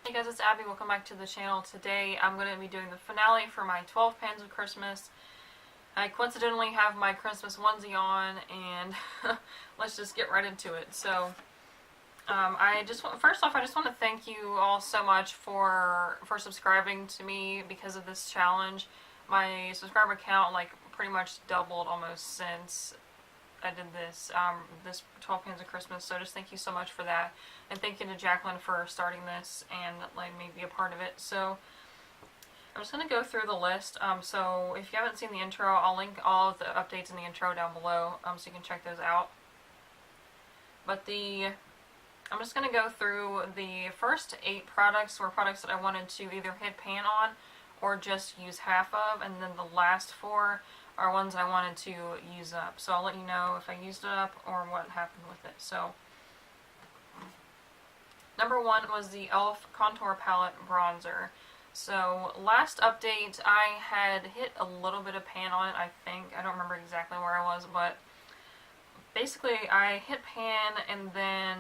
Hey guys, it's Abby. Welcome back to the channel. Today I'm going to be doing the finale for my 12 Pans of Christmas. I coincidentally have my Christmas onesie on, and let's just get right into it. So, first off, I just want to thank you all so much for subscribing to me because of this challenge. My subscriber count pretty much doubled almost since I did this 12 Pans of Christmas, so just thank you so much for that, and thank you to Jacqueline for starting this and letting me be a part of it. So I'm just going to go through the list. So if you haven't seen the intro, I'll link all of the updates in the intro down below, so you can check those out. But I'm just going to go through the first 8 products were products that I wanted to either hit pan on or just use half of, and then the last 4 are ones I wanted to use up. So I'll let you know if I used it up or what happened with it. So number 1 was the e.l.f. Contour Palette Bronzer. So last update I had hit a little bit of pan on it, I think. I don't remember exactly where I was, but basically I hit pan and then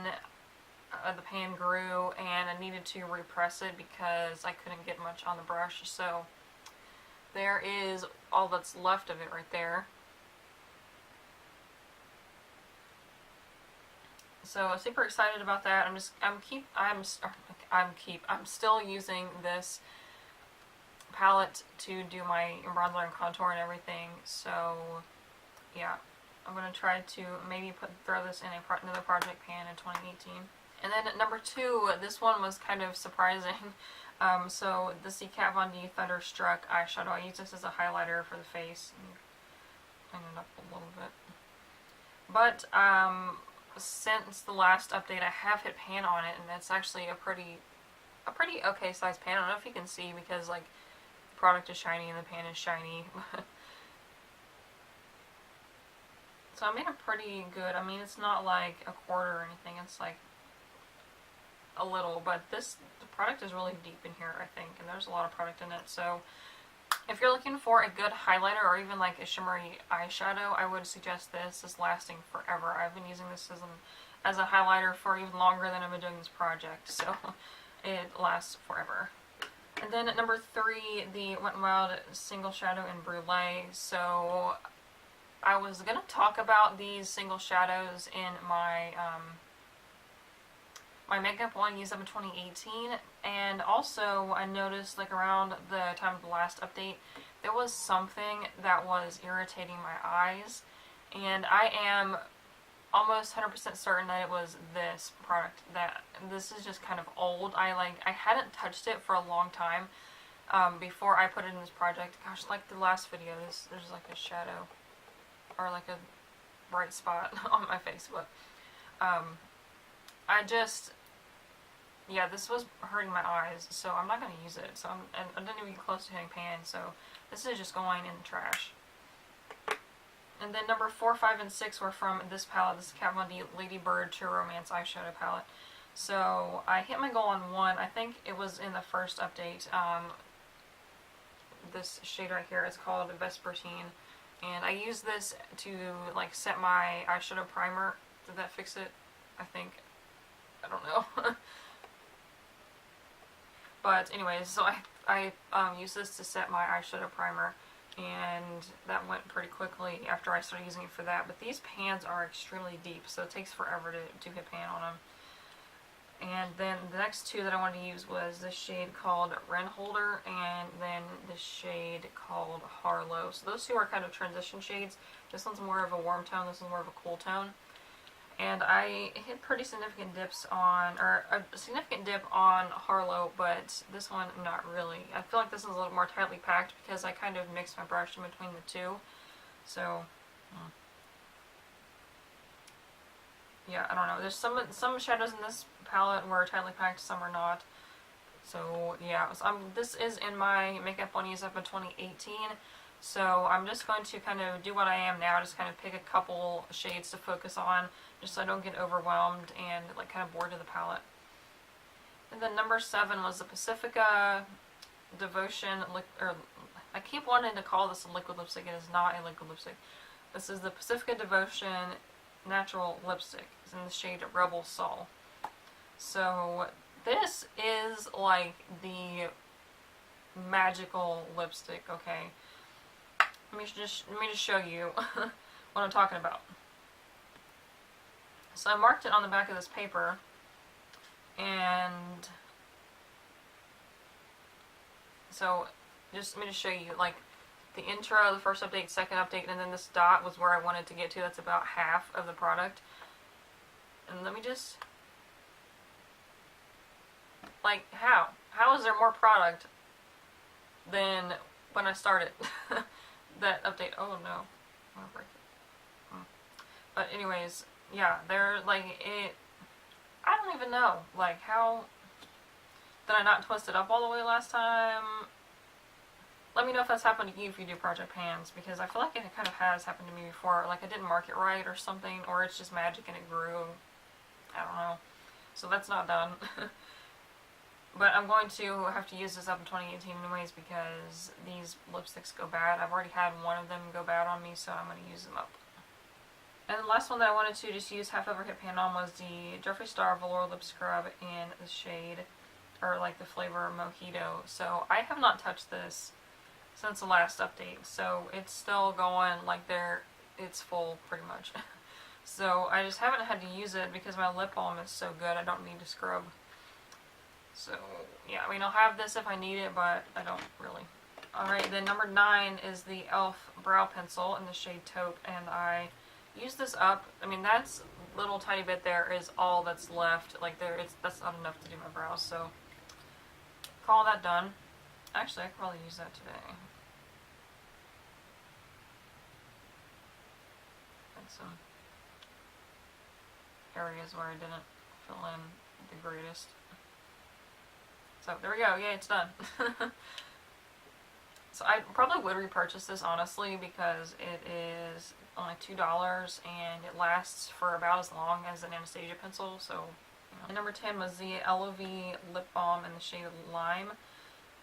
the pan grew and I needed to repress it because I couldn't get much on the brush. So there is all that's left of it right there. So I'm super excited about that. I'm still using this palette to do my bronzer and contour and everything. So yeah, I'm gonna try to maybe throw this in another project pan in 2018. And then at number 2, this one was kind of surprising. So the D Thunderstruck eyeshadow. I use this as a highlighter for the face. Clean it up a little bit. But since the last update, I have hit pan on it, and it's actually a pretty okay sized pan. I don't know if you can see because the product is shiny and the pan is shiny. So I made it pretty good. I mean, it's not like a quarter or anything. It's like a little, but the product is really deep in here, I think, and there's a lot of product in it. So if you're looking for a good highlighter or even like a shimmery eyeshadow, I would suggest this. It's lasting forever. I've been using this as a highlighter for even longer than I've been doing this project, so it lasts forever. And then at number 3, the Wet n Wild Single Shadow in Brulee. So I was going to talk about these single shadows in my my makeup one I used up in 2018, and also I noticed around the time of the last update there was something that was irritating my eyes, and I am almost 100% certain that it was this product. That this is just kind of old. I hadn't touched it for a long time before I put it in this project. Gosh, like the last video, there's like a shadow or like a bright spot on my face, but this was hurting my eyes, so I'm not going to use it. So I didn't even get close to hitting pan, so this is just going in the trash. And then number 4, 5, and 6 were from this palette. This is KVD Ladybird True Romance eyeshadow palette. So I hit my goal on 1. I think it was in the first update. This shade right here is called Vespertine, and I use this to set my eyeshadow primer. Did that fix it? I think. I don't know. But anyways, so I used this to set my eyeshadow primer, and that went pretty quickly after I started using it for that. But these pans are extremely deep, so it takes forever to hit pan on them. And then the next 2 that I wanted to use was this shade called Renholder, and then this shade called Harlow. So those 2 are kind of transition shades. This one's more of a warm tone, this one's more of a cool tone. And I hit pretty significant dips on, or a significant dip on Harlow, but this one not really. I feel like this is a little more tightly packed because I kind of mixed my brush in between the 2. So yeah, I don't know. There's some shadows in this palette were tightly packed, some are not. So yeah, this is in my makeup one used up in 2018. So I'm just going to kind of do what I am now, just kind of pick a couple shades to focus on, just so I don't get overwhelmed and kind of bored of the palette. And then number 7 was the Pacifica Devocean, I keep wanting to call this a liquid lipstick. It is not a liquid lipstick. This is the Pacifica Devocean Natural Lipstick. It's in the shade Rebel Soul. So This is like the magical lipstick, okay? Let me just show you what I'm talking about. So I marked it on the back of this paper, and so let me just show you, like, the intro, the first update, second update, and then this dot was where I wanted to get to. That's about half of the product. And let me just, like, how is there more product than when I started that update? Oh no, I'm gonna break it. But anyways, yeah, they're like, I don't even know, like, how did I not twist it up all the way last time? Let me know if that's happened to you if you do project pans, because I feel like it kind of has happened to me before. Like, I didn't mark it right or something, or it's just magic and it grew. I don't know. So that's not done. But I'm going to have to use this up in 2018 anyways, because these lipsticks go bad. I've already had one of them go bad on me, so I'm going to use them up. And the last one that I wanted to just use half of our hit pan on was the Jeffree Star Velour Lip Scrub in the shade, or like the flavor Mojito. So I have not touched this since the last update, so it's still going like it's full pretty much. So I just haven't had to use it because my lip balm is so good I don't need to scrub. So yeah, I mean, I'll have this if I need it, but I don't really. Alright, then number 9 is the e.l.f. Brow Pencil in the shade Taupe, and I use this up. I mean, that's little tiny bit there is all that's left. Like, that's not enough to do my brows, so call that done. Actually, I could probably use that today. And some areas where I didn't fill in the greatest. So there we go. Yay, it's done. So I probably would repurchase this, honestly, because it is only $2 and it lasts for about as long as an Anastasia pencil. So, you know. And number 10 was the Ellovi lip balm in the shade Lime,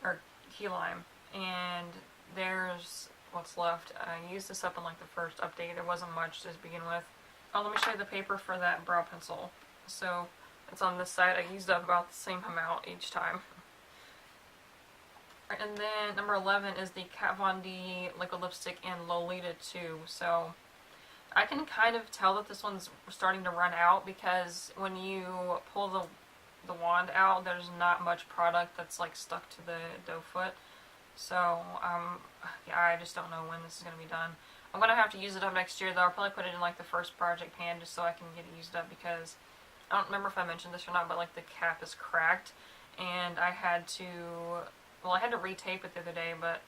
or Key Lime, and there's what's left. I used this up in like the first update. There wasn't much to begin with. Oh, let me show you the paper for that brow pencil. So it's on this side. I used up about the same amount each time. And then number 11 is the Kat Von D liquid lipstick in Lolita 2. So I can kind of tell that this one's starting to run out, because when you pull the wand out, there's not much product that's like stuck to the doe foot. So yeah, I just don't know when this is going to be done. I'm going to have to use it up next year, though. I'll probably put it in like the first project pan just so I can get it used up, because I don't remember if I mentioned this or not, but like the cap is cracked, and I had to retape it the other day, but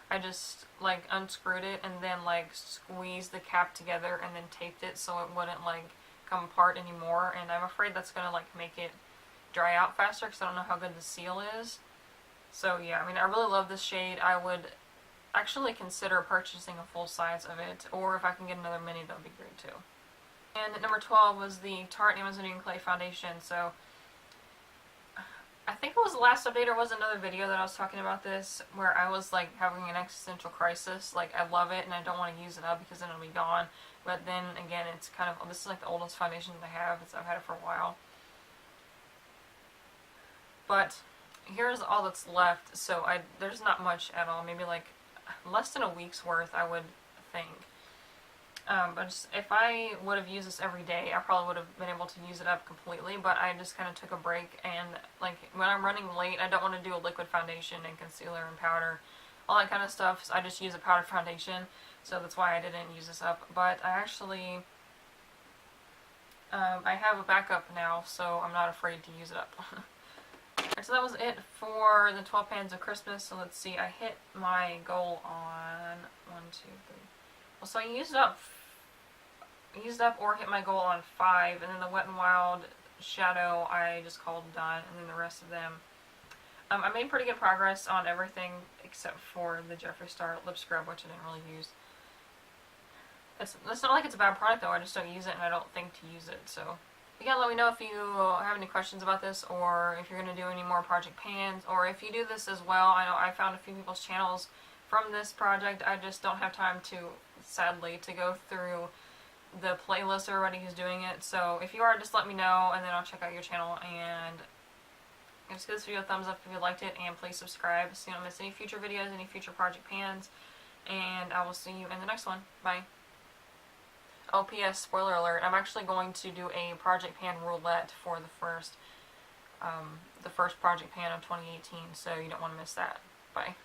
I just like unscrewed it and then like squeezed the cap together and then taped it so it wouldn't like come apart anymore, and I'm afraid that's going to like make it dry out faster, because I don't know how good the seal is. So yeah, I mean, I really love this shade. I would actually consider purchasing a full size of it, or if I can get another mini, that would be great too. And number 12 was the Tarte Amazonian Clay Foundation. So I think it was the last update, or was another video that I was talking about this, where I was like having an existential crisis. Like, I love it and I don't want to use it up because then it'll be gone. But then again, it's kind of, this is like the oldest foundation that I have. I've had it for a while. But here's all that's left. So there's not much at all. Maybe like less than a week's worth, I would think. But if I would have used this every day, I probably would have been able to use it up completely, but I just kind of took a break, and like when I'm running late, I don't want to do a liquid foundation and concealer and powder, all that kind of stuff, so I just use a powder foundation, so that's why I didn't use this up. But I actually, I have a backup now, so I'm not afraid to use it up. So that was it for the 12 pans of Christmas. So let's see, I hit my goal on 1, 2, 3. Well, so I used up or hit my goal on 5, and then the Wet n Wild shadow I just called done, and then the rest of them. I made pretty good progress on everything except for the Jeffree Star lip scrub, which I didn't really use. It's not like it's a bad product though, I just don't use it and I don't think to use it, so. Again, let me know if you have any questions about this, or if you're going to do any more project pans, or if you do this as well. I know I found a few people's channels from this project. I just don't have time to, sadly, to go through the playlist of everybody who's doing it. So if you are, just let me know, and then I'll check out your channel and Just give this video a thumbs up if you liked it, and please subscribe so you don't miss any future videos, any future project pans, and I will see you in the next one. Bye. Oh, P.S. spoiler alert, I'm actually going to do a project pan roulette for the first project pan of 2018, so you don't want to miss that. Bye.